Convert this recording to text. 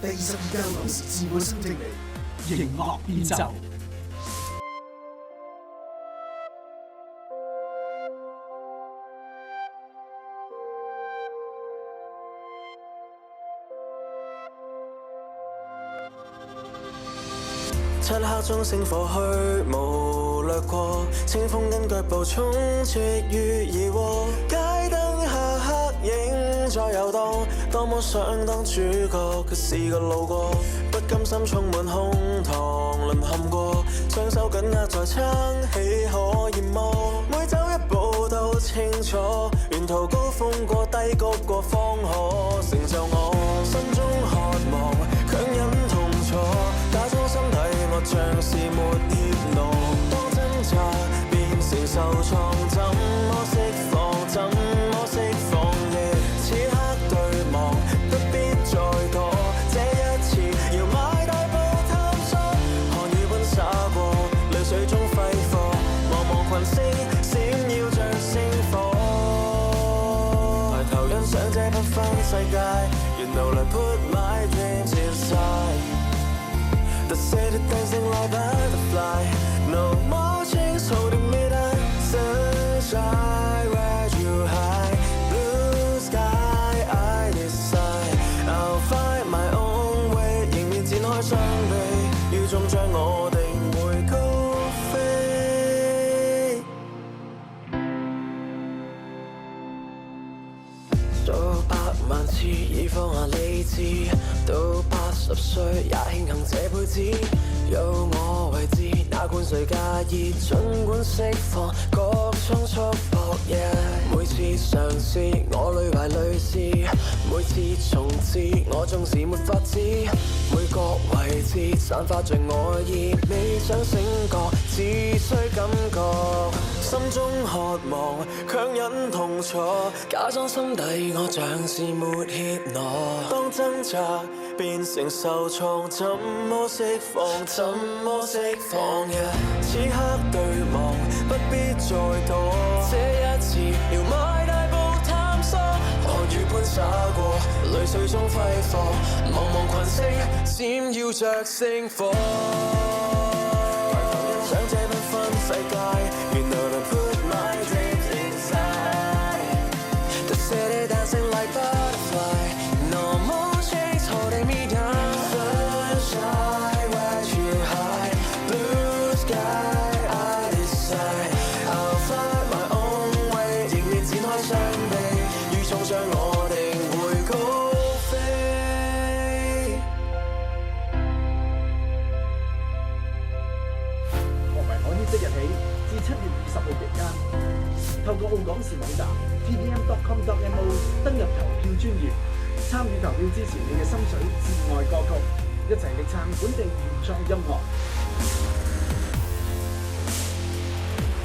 第22屆柳時自愛新正理，迎樂變奏。漆黑中星火虛無掠過，清風跟腳步充斥於疑惑，街燈下黑影在遊蕩，多麼想當主角，卻是個路過，不甘心充滿空堂，淪陷過，雙手緊握在撐起可硏摩，每走一步都清楚，沿途高峰過低谷過方可成就我，心中渴望強忍痛楚，假裝心底我像是沒怯懦，當掙扎變成受創，怎麼釋放？怎麼釋放？此刻對望，不必再躲，這一次要邁大步探索，汗雨般灑過，淚水中揮霍，茫茫群星閃耀着星火，抬頭欣賞這繽紛世界，沿路來 put my dreams inside。The city dancing like butterfly, no more chains holding me down. Sunshine where you hide, blue sky I decide. I'll find my own way. 迎面展開雙臂，於終將我定會高飛。數百萬次已放下理智，到80歲也慶幸這輩子有我為之，哪管誰介意，儘管釋放各種束縛。每次嘗試我淚懷淚試，每次重置我縱是沒法子，每個位置散發着愛意，未想醒覺，只需感覺，心中渴望強忍痛楚，假裝心底我像是沒怯懦，當掙扎變成受創，怎麼釋放？怎麼釋放？此刻對望，不必再躲，這一次要邁大步探索，汗雨般灑過，淚水中揮霍，茫茫群星閃耀着星火，抬頭欣賞這繽紛世界，沿路來 put my dreams inside。The city dancing like butterfly, no more chains holding me down. Sunshine where you hide, blue sky I decide. I'll fly my own way. 迎面展開雙臂，於衝將我定會高飛。樂迷可於即日起至7月20號期間，透過澳港視網站 tvm.com.mo 登入投票專頁，參與投票支持你嘅心水至愛歌曲，一齊力撐本地原創音樂。